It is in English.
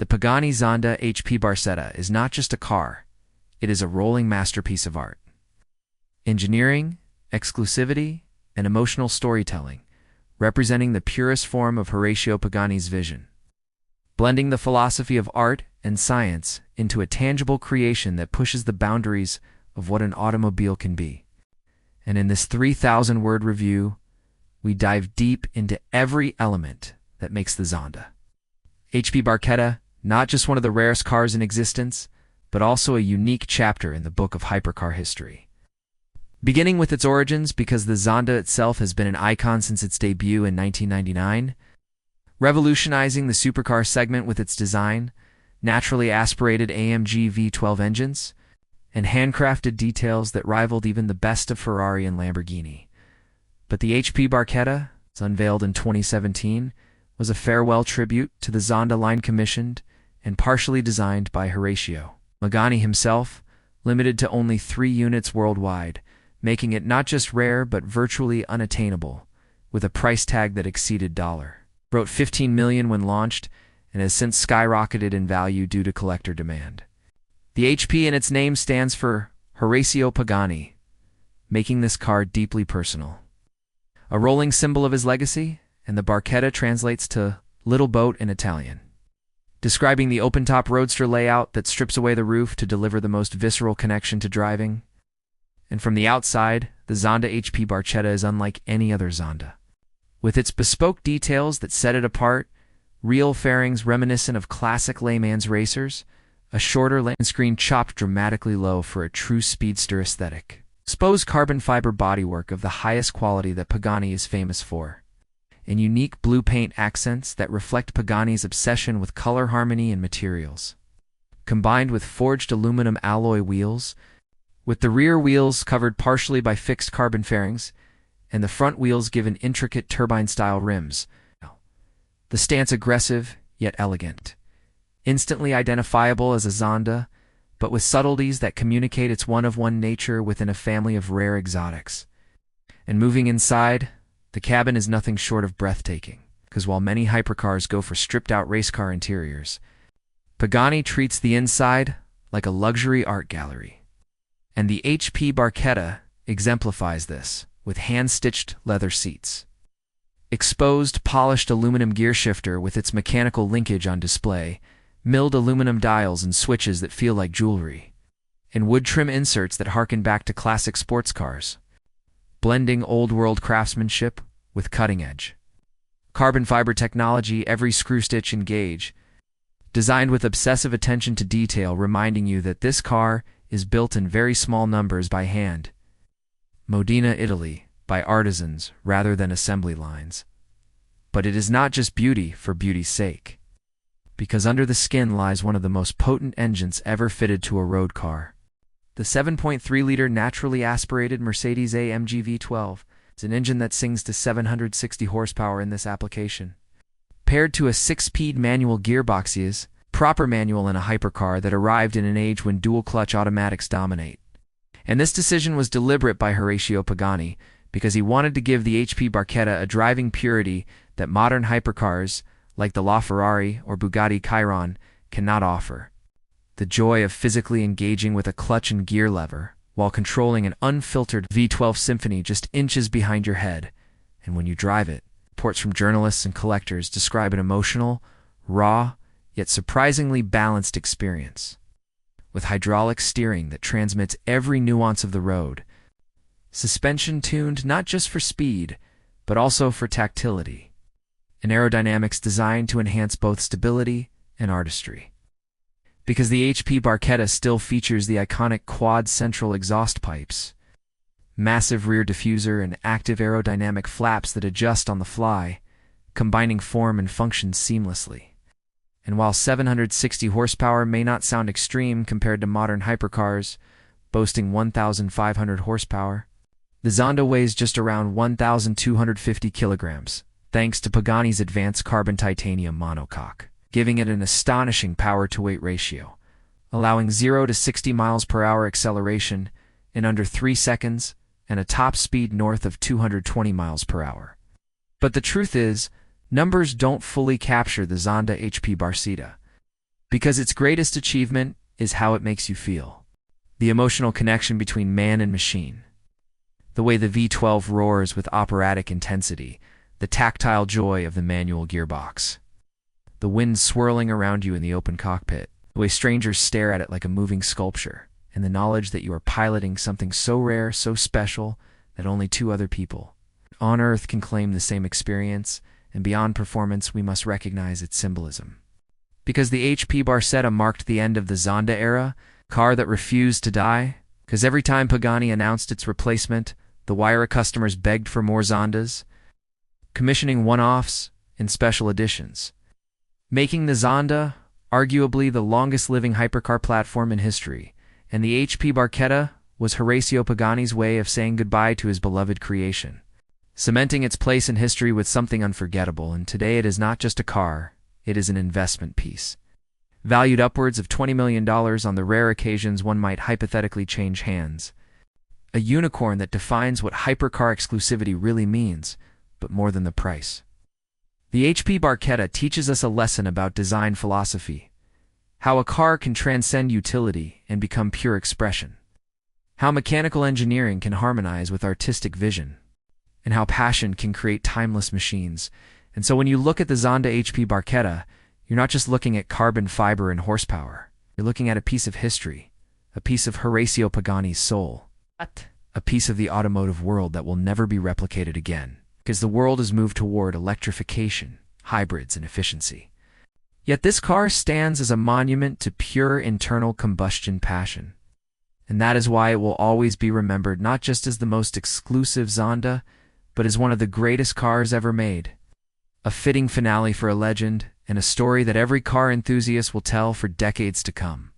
The Pagani Zonda HP Barchetta is not just a car, it is a rolling masterpiece of art. Engineering, exclusivity, and emotional storytelling, representing the purest form of Horacio Pagani's vision. Blending the philosophy of art and science into a tangible creation that pushes the boundaries of what an automobile can be. And in this 3,000-word review, we dive deep into every element that makes the Zonda HP Barchetta not just one of the rarest cars in existence, but also a unique chapter in the book of hypercar history. Beginning with its origins, because the Zonda itself has been an icon since its debut in 1999, revolutionizing the supercar segment with its design, naturally aspirated AMG V12 engines, and handcrafted details that rivaled even the best of Ferrari and Lamborghini. But the HP Barchetta, unveiled in 2017, was a farewell tribute to the Zonda line commissioned and partially designed by Horacio Pagani himself, limited to only 3 units worldwide, making it not just rare but virtually unattainable, with a price tag that exceeded $15 million when launched and has since skyrocketed in value due to collector demand. The HP in its name stands for Horacio Pagani, making this car deeply personal. A rolling symbol of his legacy, and the Barchetta translates to little boat in Italian, describing the open-top roadster layout that strips away the roof to deliver the most visceral connection to driving. And from the outside, the Zonda HP Barchetta is unlike any other Zonda. With its bespoke details that set it apart, real fairings reminiscent of classic layman's racers, a shorter windscreen chopped dramatically low for a true speedster aesthetic, exposed carbon fiber bodywork of the highest quality that Pagani is famous for, and unique blue paint accents that reflect Pagani's obsession with color harmony and materials. Combined with forged aluminum alloy wheels, with the rear wheels covered partially by fixed carbon fairings, and the front wheels given intricate turbine-style rims, the stance aggressive yet elegant, instantly identifiable as a Zonda, but with subtleties that communicate its one-of-one nature within a family of rare exotics. And moving inside, the cabin is nothing short of breathtaking, because while many hypercars go for stripped-out race car interiors, Pagani treats the inside like a luxury art gallery. And the HP Barchetta exemplifies this, with hand-stitched leather seats, exposed polished aluminum gear shifter with its mechanical linkage on display, milled aluminum dials and switches that feel like jewelry, and wood trim inserts that harken back to classic sports cars, blending old-world craftsmanship with cutting-edge carbon fiber technology, every screw stitch and gauge, designed with obsessive attention to detail, reminding you that this car is built in very small numbers by hand. Modena, Italy, by artisans rather than assembly lines. But it is not just beauty for beauty's sake, because under the skin lies one of the most potent engines ever fitted to a road car. The 7.3-liter naturally aspirated Mercedes AMG V12 is an engine that sings to 760 horsepower in this application. Paired to a 6-speed manual gearbox is proper manual in a hypercar that arrived in an age when dual-clutch automatics dominate. And this decision was deliberate by Horacio Pagani because he wanted to give the HP Barchetta a driving purity that modern hypercars, like the LaFerrari or Bugatti Chiron, cannot offer. The joy of physically engaging with a clutch and gear lever while controlling an unfiltered V12 symphony just inches behind your head, and when you drive it, reports from journalists and collectors describe an emotional, raw, yet surprisingly balanced experience, with hydraulic steering that transmits every nuance of the road, suspension tuned not just for speed, but also for tactility, and aerodynamics designed to enhance both stability and artistry. Because the HP Barchetta still features the iconic quad central exhaust pipes, massive rear diffuser, and active aerodynamic flaps that adjust on the fly, combining form and function seamlessly. And while 760 horsepower may not sound extreme compared to modern hypercars, boasting 1,500 horsepower, the Zonda weighs just around 1,250 kilograms, thanks to Pagani's advanced carbon titanium monocoque, giving it an astonishing power-to-weight ratio, allowing 0 to 60 miles per hour acceleration in under 3 seconds and a top speed north of 220 miles per hour. But the truth is, numbers don't fully capture the Zonda HP Barchetta. Because its greatest achievement is how it makes you feel. The emotional connection between man and machine. The way the V12 roars with operatic intensity, the tactile joy of the manual gearbox. The wind swirling around you in the open cockpit, the way strangers stare at it like a moving sculpture, and the knowledge that you are piloting something so rare, so special, that only two other people on Earth can claim the same experience, and beyond performance we must recognize its symbolism. Because the HP Barchetta marked the end of the Zonda era, car that refused to die, because every time Pagani announced its replacement, the wire customers begged for more Zondas, commissioning one-offs and special editions, making the Zonda arguably the longest-living hypercar platform in history, and the HP Barchetta was Horacio Pagani's way of saying goodbye to his beloved creation, cementing its place in history with something unforgettable. And today it is not just a car, it is an investment piece. Valued upwards of $20 million on the rare occasions one might hypothetically change hands. A unicorn that defines what hypercar exclusivity really means, but more than the price. The HP Barchetta teaches us a lesson about design philosophy, how a car can transcend utility and become pure expression, how mechanical engineering can harmonize with artistic vision, and how passion can create timeless machines. And so when you look at the Zonda HP Barchetta, you're not just looking at carbon fiber and horsepower. You're looking at a piece of history, a piece of Horacio Pagani's soul, a piece of the automotive world that will never be replicated again, because the world has moved toward electrification, hybrids, and efficiency. Yet this car stands as a monument to pure internal combustion passion. And that is why it will always be remembered not just as the most exclusive Zonda, but as one of the greatest cars ever made. A fitting finale for a legend, and a story that every car enthusiast will tell for decades to come.